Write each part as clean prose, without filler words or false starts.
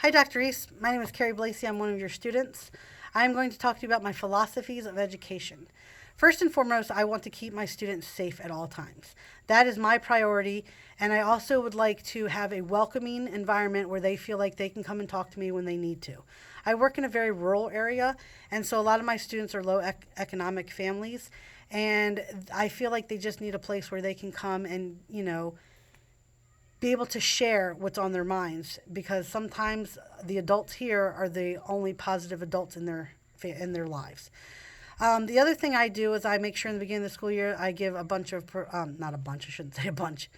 Hi, Dr. Reese. My name is Carrie Blasey. I'm one of your students. I'm going to talk to you about my philosophies of education. First and foremost, I want to keep my students safe at all times. That is my priority, and I also would like to have a welcoming environment where they feel like they can come and talk to me when they need to. I work in a very rural area, and so a lot of my students are low economic families, and I feel like they just need a place where they can come and, be able to share what's on their minds, because sometimes the adults here are the only positive adults in their lives. The other thing I do is I make sure in the beginning of the school year I give a bunch of not a bunch, I shouldn't say a bunch,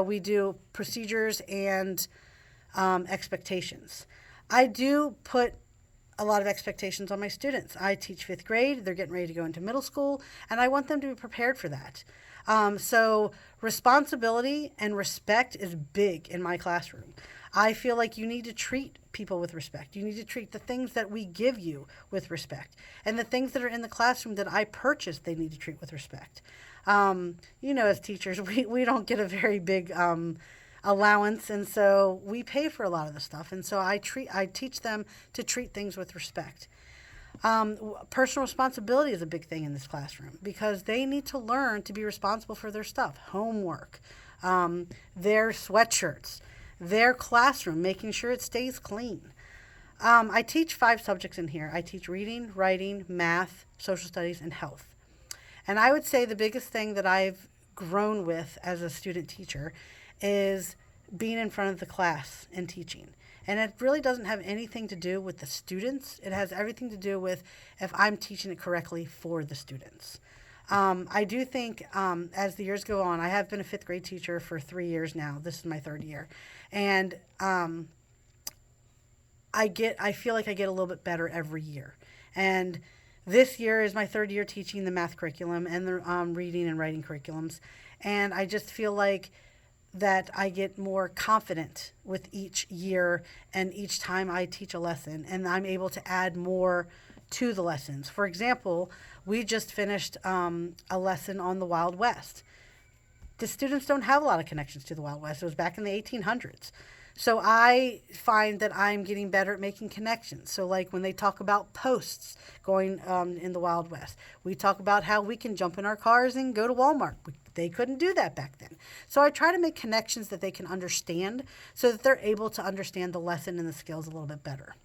we do procedures and expectations. I do put a lot of expectations on my students. I teach fifth grade, they're getting ready to go into middle school, and I want them to be prepared for that. So responsibility and respect is big in my classroom. I feel like you need to treat people with respect. You need to treat the things that we give you with respect. And the things that are in the classroom that I purchase, they need to treat with respect. As teachers, we don't get a very big allowance, and so we pay for a lot of the stuff. And so I teach them to treat things with respect. Personal responsibility is a big thing in this classroom because they need to learn to be responsible for their stuff, homework, their sweatshirts, their classroom, making sure it stays clean. I teach 5 subjects in here. I teach reading, writing, math, social studies, and health. And I would say the biggest thing that I've grown with as a student teacher is being in front of the class and teaching. And it really doesn't have anything to do with the students. It has everything to do with if I'm teaching it correctly for the students. I do think as the years go on, I have been a fifth grade teacher for 3 years now. This is my 3rd year. And I feel like I get a little bit better every year. And this year is my 3rd year teaching the math curriculum and the reading and writing curriculums. And I just feel like that I get more confident with each year and each time I teach a lesson, and I'm able to add more to the lessons. For example, we just finished a lesson on the Wild West. The students don't have a lot of connections to the Wild West. It was back in the 1800s. So I find that I'm getting better at making connections. So like when they talk about posts going in the Wild West, we talk about how we can jump in our cars and go to Walmart. They couldn't do that back then. So I try to make connections that they can understand so that they're able to understand the lesson and the skills a little bit better.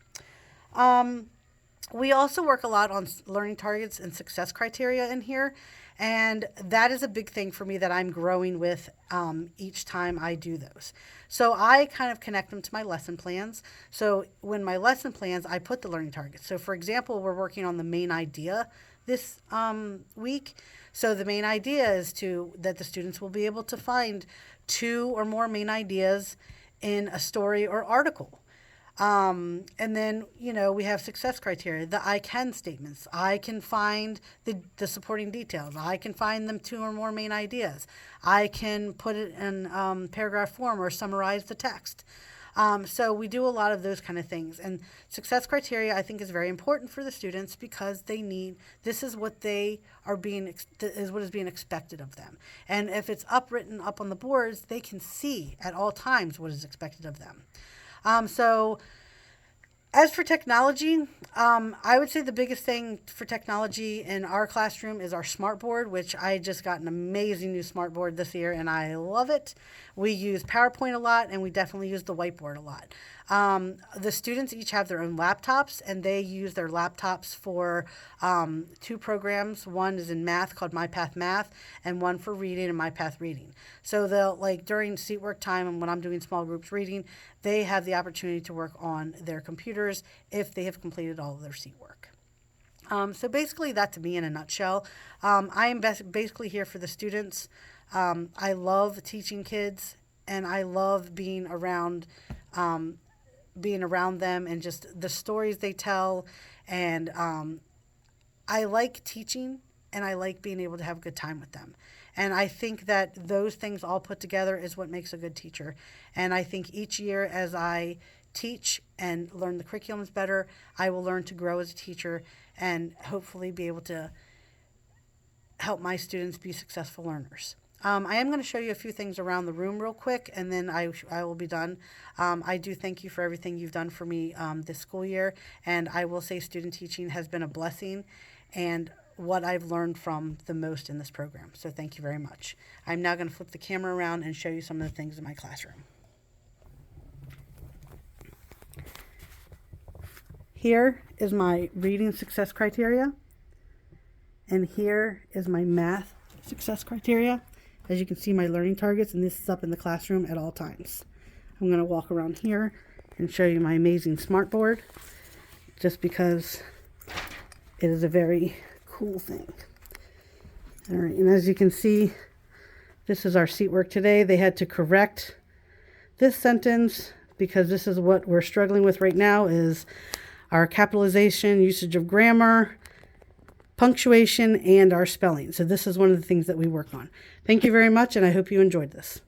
We also work a lot on learning targets and success criteria in here. And that is a big thing for me that I'm growing with each time I do those. So I kind of connect them to my lesson plans. So when my lesson plans, I put the learning targets. So for example, we're working on the main idea this week. So the main idea is that the students will be able to find 2 or more main ideas in a story or article. And then, we have success criteria, the I can statements. I can find the supporting details. I can find them 2 or more main ideas. I can put it in paragraph form or summarize the text. So we do a lot of those kind of things. And success criteria, I think, is very important for the students because this is what is what is being expected of them. And if it's written up on the boards, they can see at all times what is expected of them. So as for technology, I would say the biggest thing for technology in our classroom is our smartboard, which I just got an amazing new smartboard this year, and I love it. We use PowerPoint a lot, and we definitely use the whiteboard a lot. The students each have their own laptops, and they use their laptops for 2 programs. One is in math called MyPath Math, and one for reading and MyPath Reading. So they'll, during seat work time and when I'm doing small groups reading, they have the opportunity to work on their computers if they have completed all of their seat work. So basically that to me in a nutshell. I am basically here for the students. I love teaching kids, and I love being around them and just the stories they tell. And I like teaching, and I like being able to have a good time with them. And I think that those things all put together is what makes a good teacher. And I think each year as I teach and learn the curriculums better, I will learn to grow as a teacher and hopefully be able to help my students be successful learners. I am going to show you a few things around the room real quick, and then I will be done. I do thank you for everything you've done for me this school year, and I will say student teaching has been a blessing and what I've learned from the most in this program. So thank you very much. I'm now going to flip the camera around and show you some of the things in my classroom. Here is my reading success criteria, and here is my math success criteria. As you can see, my learning targets, and this is up in the classroom at all times. I'm going to walk around here and show you my amazing smartboard, just because it is a very cool thing. All right, and as you can see, this is our seat work today. They had to correct this sentence because this is what we're struggling with right now, is our capitalization, usage of grammar, punctuation, and our spelling. So this is one of the things that we work on. Thank you very much, and I hope you enjoyed this.